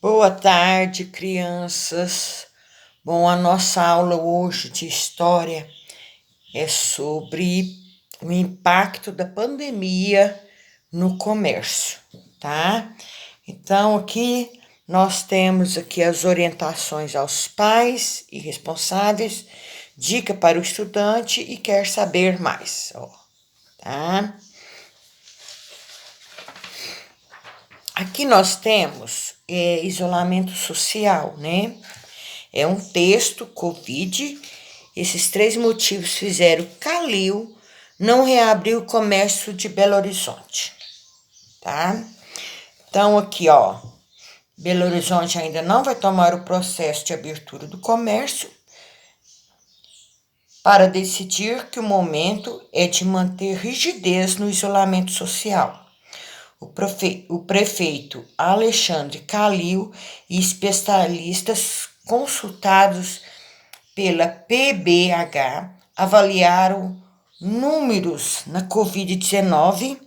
Boa tarde, crianças. Bom, a nossa aula hoje de história é sobre o impacto da pandemia no comércio, tá? Então, aqui nós temos aqui as orientações aos pais e responsáveis, dica para o estudante e quer saber mais, ó, tá? Aqui nós temos isolamento social, né? É um texto, Covid. Esses três motivos fizeram Calil não reabrir o comércio de Belo Horizonte, tá? Então, aqui, ó, Belo Horizonte ainda não vai tomar o processo de abertura do comércio para decidir que o momento é de manter rigidez no isolamento social. O prefeito Alexandre Calil e especialistas consultados pela PBH avaliaram números na Covid-19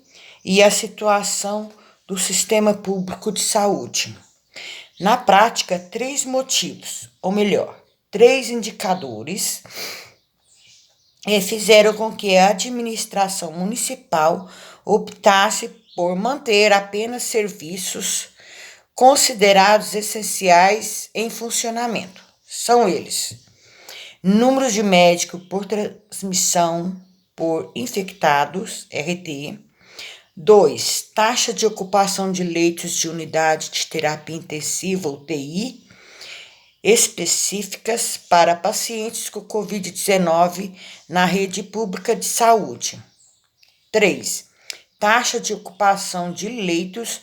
e a situação do sistema público de saúde. Na prática, três motivos, ou melhor, três indicadores fizeram com que a administração municipal optasse por manter apenas serviços considerados essenciais em funcionamento. São eles: número de médicos por transmissão por infectados, RT. 2. Taxa de ocupação de leitos de unidade de terapia intensiva, UTI, específicas para pacientes com Covid-19 na rede pública de saúde. 3. Taxa de ocupação de leitos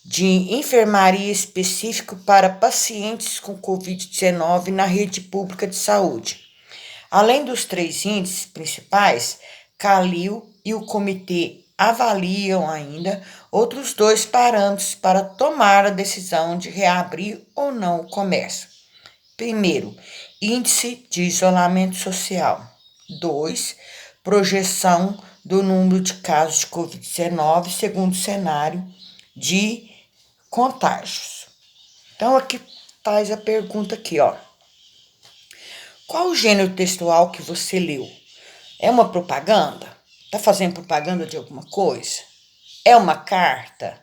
de enfermaria específico para pacientes com Covid-19 na rede pública de saúde. Além dos três índices principais, Calil e o comitê avaliam ainda outros dois parâmetros para tomar a decisão de reabrir ou não o comércio. Primeiro, índice de isolamento social. 2. Projeção do número de casos de Covid-19 segundo o cenário de contágios. Então, aqui faz a pergunta aqui, ó. Qual o gênero textual que você leu? É uma propaganda? Tá fazendo propaganda de alguma coisa? É uma carta?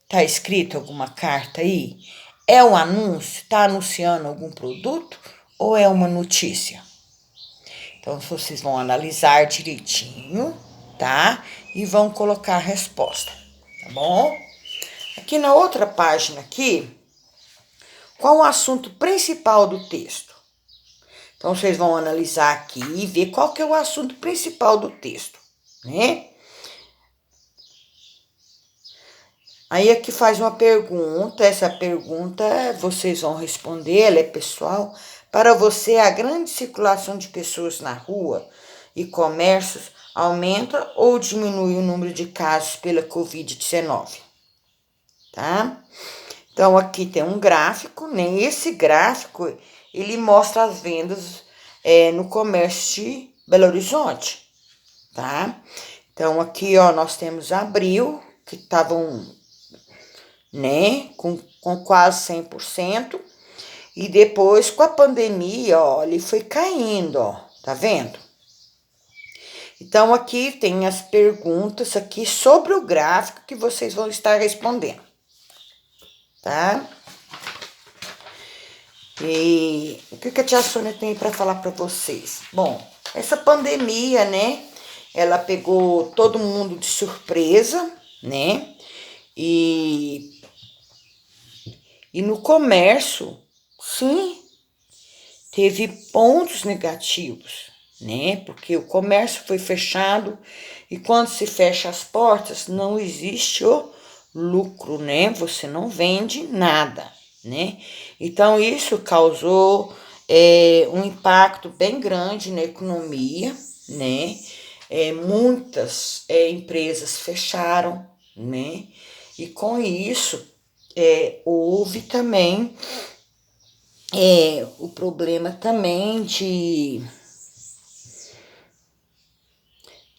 Tá escrito alguma carta aí? É um anúncio? Tá anunciando algum produto? Ou é uma notícia? Então, vocês vão analisar direitinho, tá? E vão colocar a resposta, tá bom? Aqui na outra página aqui, qual o assunto principal do texto? Então, vocês vão analisar aqui e ver qual que é o assunto principal do texto, né? Aí aqui faz uma pergunta, essa pergunta vocês vão responder, ela é pessoal. Para você, a grande circulação de pessoas na rua e comércios aumenta ou diminui o número de casos pela Covid-19? Tá? Então, aqui tem um gráfico, né? Esse gráfico, ele mostra as vendas no comércio de Belo Horizonte, tá? Então, aqui, ó, nós temos abril, que estavam, né, com quase 100%, e depois, com a pandemia, ó, ele foi caindo, ó, tá vendo? Então, aqui tem as perguntas aqui sobre o gráfico que vocês vão estar respondendo, tá? E o que a tia Sônia tem para falar para vocês? Bom, essa pandemia, né? Ela pegou todo mundo de surpresa, né? E no comércio, sim, teve pontos negativos, né? Porque o comércio foi fechado e quando se fecha as portas, não existe o lucro, né? Você não vende nada, né? Então, isso causou um impacto bem grande na economia, né? Muitas empresas fecharam, né? E com isso, houve também o problema também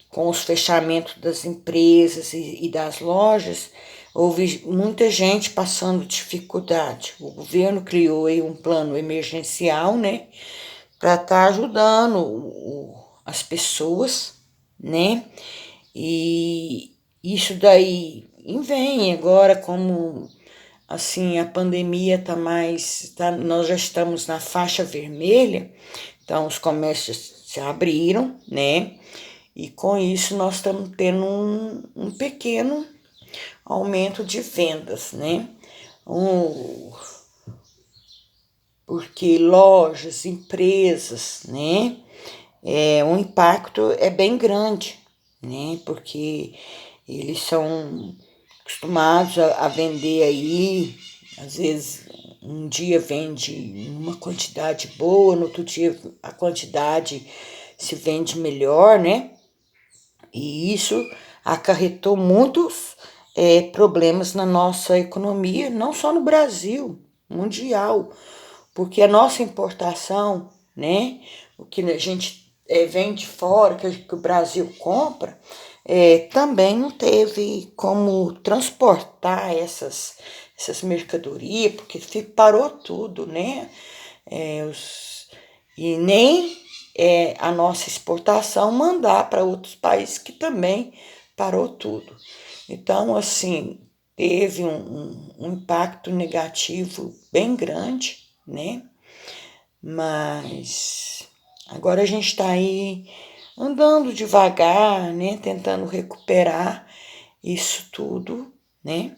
com os fechamentos das empresas e das lojas, houve muita gente passando dificuldade. O governo criou aí um plano emergencial, né, para estar ajudando as pessoas, né, e isso daí vem agora como assim a pandemia nós já estamos na faixa vermelha, então os comércios se abriram, né? E com isso nós estamos tendo um pequeno aumento de vendas, né? Porque lojas, empresas, né? O impacto é bem grande, né? Porque eles são acostumados a vender aí, às vezes um dia vende uma quantidade boa, no outro dia a quantidade se vende melhor, né? E isso acarretou muitos problemas na nossa economia, não só no Brasil, mundial, porque a nossa importação, né, o que a gente vem de fora, que o Brasil compra, também não teve como transportar essas mercadorias, porque parou tudo, né? E nem a nossa exportação mandar para outros países que também parou tudo. Então, assim, teve um impacto negativo bem grande, né? Mas agora a gente está aí andando devagar, né? Tentando recuperar isso tudo, né?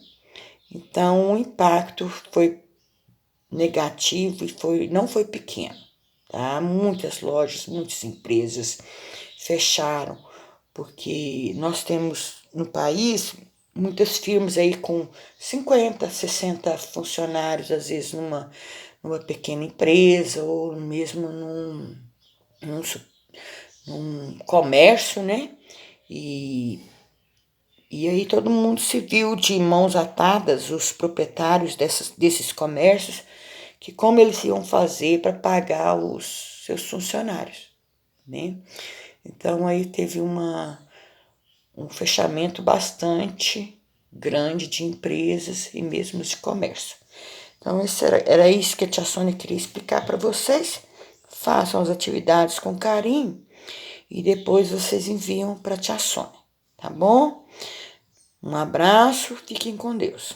Então o impacto foi negativo e não foi pequeno, tá? Muitas lojas, muitas empresas fecharam, porque nós temos no país muitas firmas aí com 50, 60 funcionários, às vezes numa pequena empresa ou mesmo num comércio, né? E aí todo mundo se viu de mãos atadas, os proprietários desses comércios, que como eles iam fazer para pagar os seus funcionários, né? Então aí teve um fechamento bastante grande de empresas e mesmo de comércio. Então era isso que a tia Sônia queria explicar para vocês. Façam as atividades com carinho e depois vocês enviam para a tia Sônia, tá bom? Um abraço, fiquem com Deus.